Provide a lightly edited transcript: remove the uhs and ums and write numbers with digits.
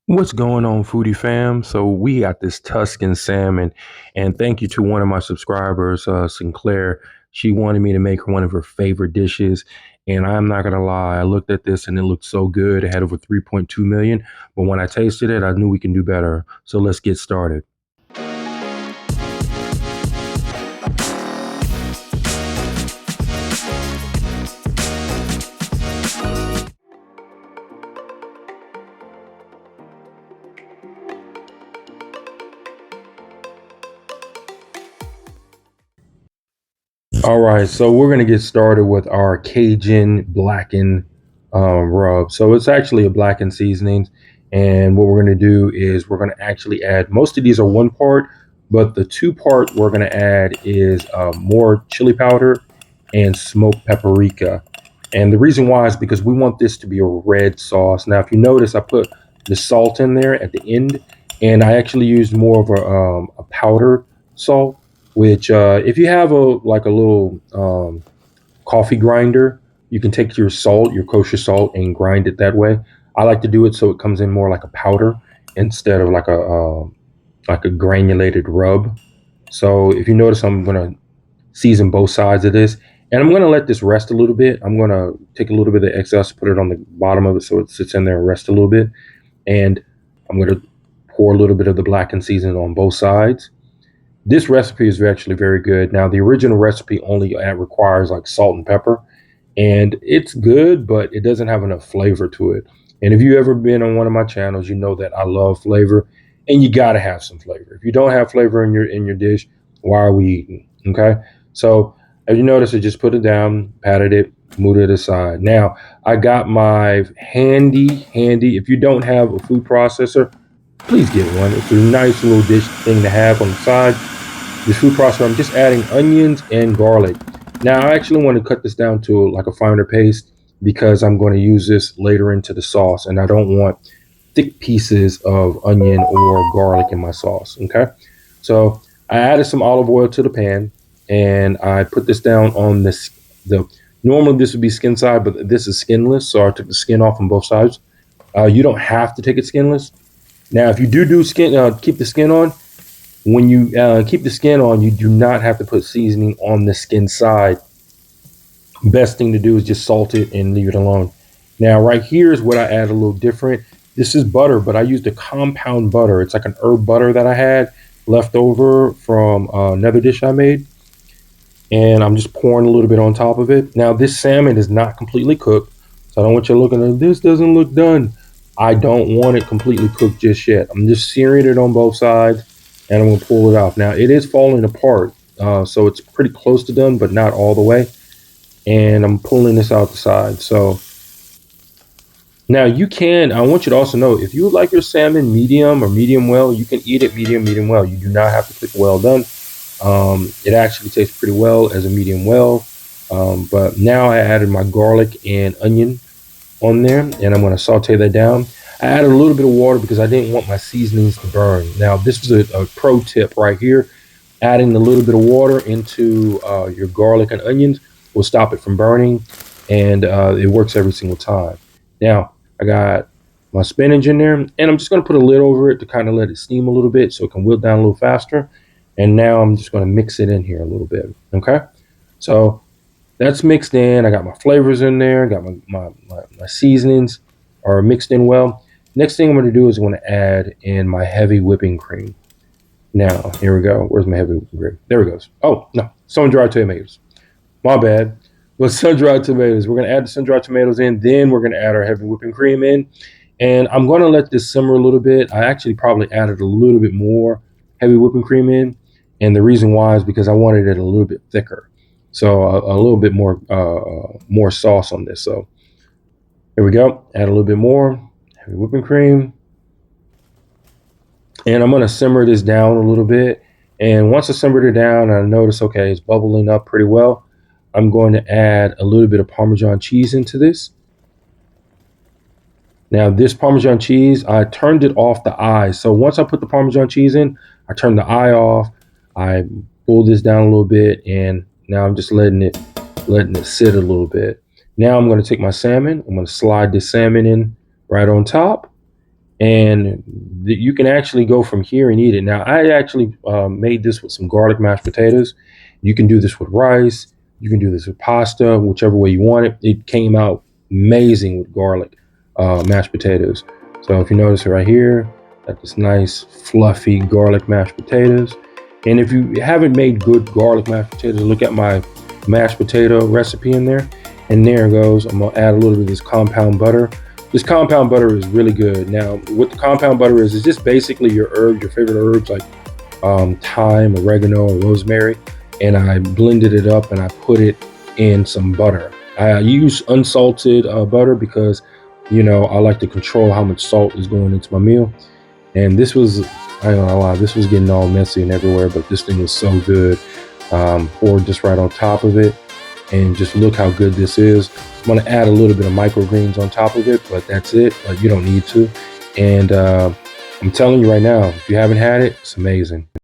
What's going on, foodie fam? So we got this Tuscan salmon, and thank you to one of my subscribers, Sinclair. She wanted me to make one of her favorite dishes, and I'm not gonna lie, I looked at this and it looked so good. It had over 3.2 million, but when I tasted it, I knew we can do better. So let's get started. All right, so we're gonna get started with our Cajun blackened rub. So it's actually a blackened seasoning, and what we're gonna do is we're gonna actually add. Most of these are one part, but the two part we're gonna add is more chili powder and smoked paprika. And the reason why is because we want this to be a red sauce. Now, if you notice, I put the salt in there at the end, and I actually used more of a powdered salt, which if you have a little coffee grinder, you can take your salt, your kosher salt, and grind it that way. I like to do it so it comes in more like a powder instead of like a granulated rub. So if you notice, I'm gonna season both sides of this, and I'm gonna let this rest a little bit. I'm gonna take a little bit of the excess, put it on the bottom of it so it sits in there and rest a little bit, and I'm gonna pour a little bit of the blackened seasoning on both sides. This recipe is actually very good. Now, the original recipe only requires like salt and pepper, and it's good, but it doesn't have enough flavor to it. And if you ever been on one of my channels, you know that I love flavor, and you gotta have some flavor. If you don't have flavor in your dish, why are we eating? Okay, so as you notice, I just put it down, patted it, moved it aside. Now I got my handy. If you don't have a food processor, please get one. It's a nice little dish thing to have on the side. This food processor, I'm just adding onions and garlic. Now, I actually want to cut this down to like a finer paste because I'm going to use this later into the sauce, and I don't want thick pieces of onion or garlic in my sauce. Okay, so I added some olive oil to the pan, and I put this down on this. The normally this would be skin side, but this is skinless, so I took the skin off on both sides. You don't have to take it skinless. Now, if you do skin, keep the skin on. When you keep the skin on, you do not have to put seasoning on the skin side. Best thing to do is just salt it and leave it alone. Now, right here is what I add a little different. This is butter, but I used a compound butter. It's like an herb butter that I had left over from another dish I made. And I'm just pouring a little bit on top of it. Now, this salmon is not completely cooked, so I don't want you looking at this doesn't look done. I don't want it completely cooked just yet. I'm just searing it on both sides, and I'm going to pull it off. Now, it is falling apart, so it's pretty close to done, but not all the way. And I'm pulling this out the side. So now I want you to also know, if you like your salmon medium or medium well, you can eat it medium well. You do not have to cook well done. It actually tastes pretty well as a medium well. But now I added my garlic and onion on there, and I'm going to saute that down. I added a little bit of water because I didn't want my seasonings to burn. Now, this is a pro tip right here. Adding a little bit of water into your garlic and onions will stop it from burning, and it works every single time. Now, I got my spinach in there, and I'm just going to put a lid over it to kind of let it steam a little bit so it can wilt down a little faster. And now I'm just going to mix it in here a little bit. Okay, so that's mixed in. I got my flavors in there. I got my seasonings are mixed in well. Next thing I'm going to do is I'm going to add in my heavy whipping cream. Now, here we go. Where's my heavy whipping cream? There it goes. Oh, no. Sun-dried tomatoes. My bad. But sun-dried tomatoes. We're going to add the sun-dried tomatoes in. Then we're going to add our heavy whipping cream in. And I'm going to let this simmer a little bit. I actually probably added a little bit more heavy whipping cream in. And the reason why is because I wanted it a little bit thicker. So a little bit more sauce on this. So here we go. Add a little bit more heavy whipping cream. And I'm going to simmer this down a little bit. And once I simmered it down, I notice, okay, it's bubbling up pretty well. I'm going to add a little bit of Parmesan cheese into this. Now, this Parmesan cheese, I turned it off the eye. So once I put the Parmesan cheese in, I turned the eye off. I pulled this down a little bit, and now I'm just letting it sit a little bit. Now I'm going to take my salmon. I'm going to slide this salmon in right on top. and you can actually go from here and eat it. Now, I actually made this with some garlic mashed potatoes. You can do this with rice. You can do this with pasta, whichever way you want it. It came out amazing with garlic mashed potatoes. So if you notice right here, got this nice fluffy garlic mashed potatoes. And if you haven't made good garlic mashed potatoes, look at my mashed potato recipe in there. And there it goes. I'm gonna add a little bit of this compound butter. This compound butter is really good. Now, what the compound butter is just basically your herbs, your favorite herbs like thyme, oregano, and rosemary. And I blended it up and I put it in some butter. I use unsalted butter because, you know, I like to control how much salt is going into my meal. And this was, I don't know why, this was getting all messy and everywhere, but this thing was so good. Poured just right on top of it. And just look how good this is. I'm gonna add a little bit of microgreens on top of it, but that's it. But you don't need to. And I'm telling you right now, if you haven't had it, it's amazing.